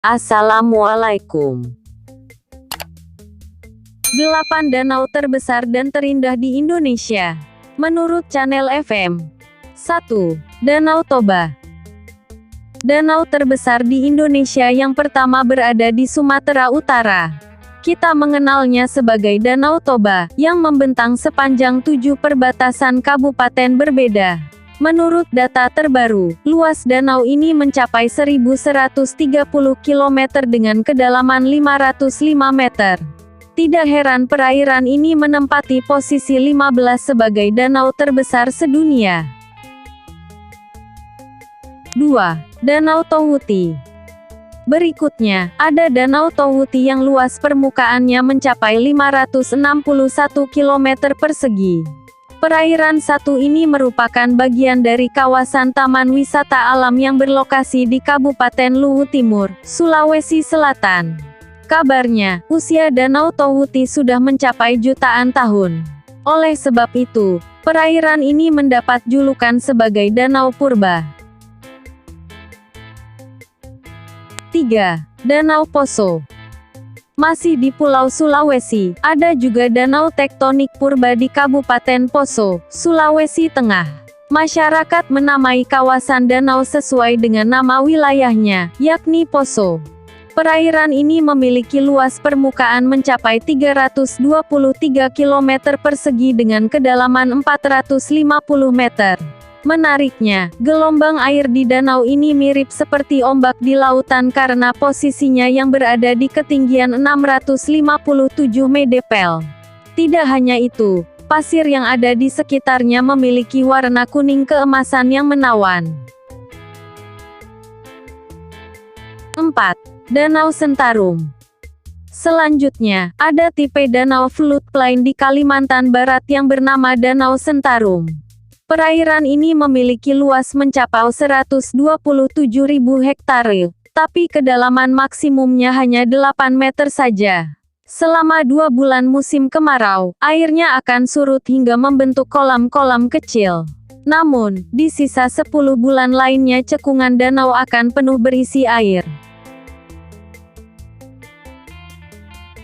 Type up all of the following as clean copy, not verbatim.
Assalamualaikum. 8 danau terbesar dan terindah di Indonesia. Menurut Channel FM. 1. Danau Toba. Danau terbesar di Indonesia yang pertama berada di Sumatera Utara. Kita mengenalnya sebagai Danau Toba, yang membentang sepanjang 7 perbatasan kabupaten berbeda. Menurut data terbaru, luas danau ini mencapai 1.130 km dengan kedalaman 505 meter. Tidak heran perairan ini menempati posisi 15 sebagai danau terbesar sedunia. 2. Danau Towuti. Berikutnya, ada Danau Towuti yang luas permukaannya mencapai 561 km persegi. Perairan satu ini merupakan bagian dari kawasan Taman Wisata Alam yang berlokasi di Kabupaten Luwu Timur, Sulawesi Selatan. Kabarnya, usia Danau Towuti sudah mencapai jutaan tahun. Oleh sebab itu, perairan ini mendapat julukan sebagai Danau Purba. 3. Danau Poso. Masih di Pulau Sulawesi, ada juga Danau Tektonik Purba di Kabupaten Poso, Sulawesi Tengah. Masyarakat menamai kawasan danau sesuai dengan nama wilayahnya, yakni Poso. Perairan ini memiliki luas permukaan mencapai 323 km persegi dengan kedalaman 450 meter. Menariknya, gelombang air di danau ini mirip seperti ombak di lautan karena posisinya yang berada di ketinggian 657 mdpl. Tidak hanya itu, pasir yang ada di sekitarnya memiliki warna kuning keemasan yang menawan. 4. Danau Sentarum. Selanjutnya, ada tipe danau floodplain di Kalimantan Barat yang bernama Danau Sentarum. Perairan ini memiliki luas mencapai 127.000 hektare, tapi kedalaman maksimumnya hanya 8 meter saja. Selama 2 bulan musim kemarau, airnya akan surut hingga membentuk kolam-kolam kecil. Namun, di sisa 10 bulan lainnya cekungan danau akan penuh berisi air.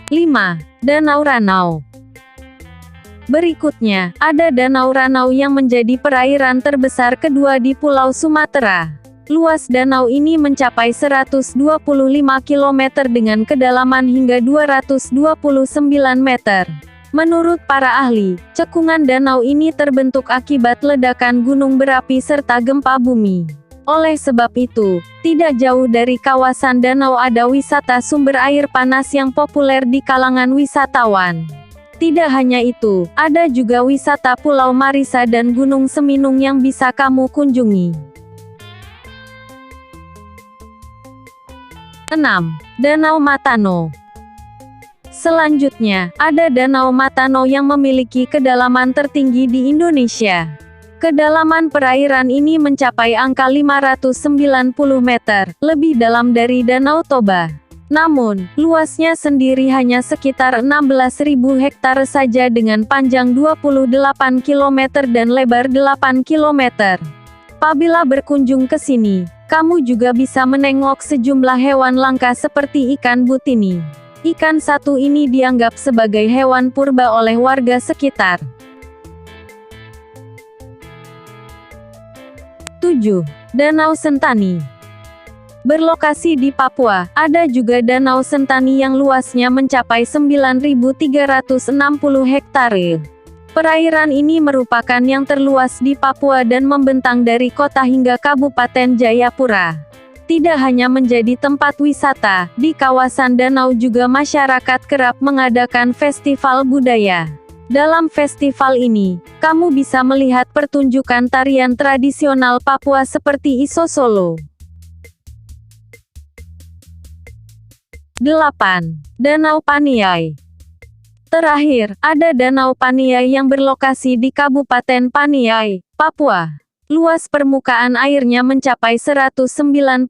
5. Danau Ranau. Berikutnya, ada Danau Ranau yang menjadi perairan terbesar kedua di Pulau Sumatera. Luas danau ini mencapai 125 km dengan kedalaman hingga 229 meter. Menurut para ahli, cekungan danau ini terbentuk akibat ledakan gunung berapi serta gempa bumi. Oleh sebab itu, tidak jauh dari kawasan danau ada wisata sumber air panas yang populer di kalangan wisatawan. Tidak hanya itu, ada juga wisata Pulau Marisa dan Gunung Seminung yang bisa kamu kunjungi. 6. Danau Matano. Selanjutnya, ada Danau Matano yang memiliki kedalaman tertinggi di Indonesia. Kedalaman perairan ini mencapai angka 590 meter, lebih dalam dari Danau Toba. Namun, luasnya sendiri hanya sekitar 16.000 hektare saja dengan panjang 28 km dan lebar 8 km. Apabila berkunjung ke sini, kamu juga bisa menengok sejumlah hewan langka seperti ikan butini. Ikan satu ini dianggap sebagai hewan purba oleh warga sekitar. 7. Danau Sentani. Berlokasi di Papua, ada juga Danau Sentani yang luasnya mencapai 9.360 hektare. Perairan ini merupakan yang terluas di Papua dan membentang dari kota hingga Kabupaten Jayapura. Tidak hanya menjadi tempat wisata, di kawasan danau juga masyarakat kerap mengadakan festival budaya. Dalam festival ini, kamu bisa melihat pertunjukan tarian tradisional Papua seperti Iso Solo. 8. Danau Paniai. Terakhir, ada Danau Paniai yang berlokasi di Kabupaten Paniai, Papua. Luas permukaan airnya mencapai 195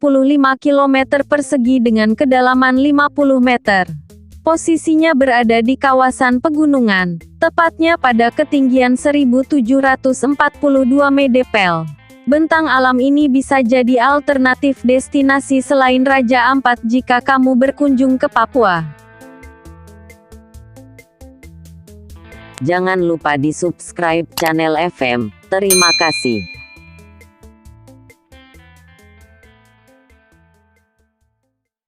km persegi dengan kedalaman 50 meter. Posisinya berada di kawasan pegunungan, tepatnya pada ketinggian 1742 mdpl. Bentang alam ini bisa jadi alternatif destinasi selain Raja Ampat jika kamu berkunjung ke Papua. Jangan lupa di subscribe channel FM. Terima kasih.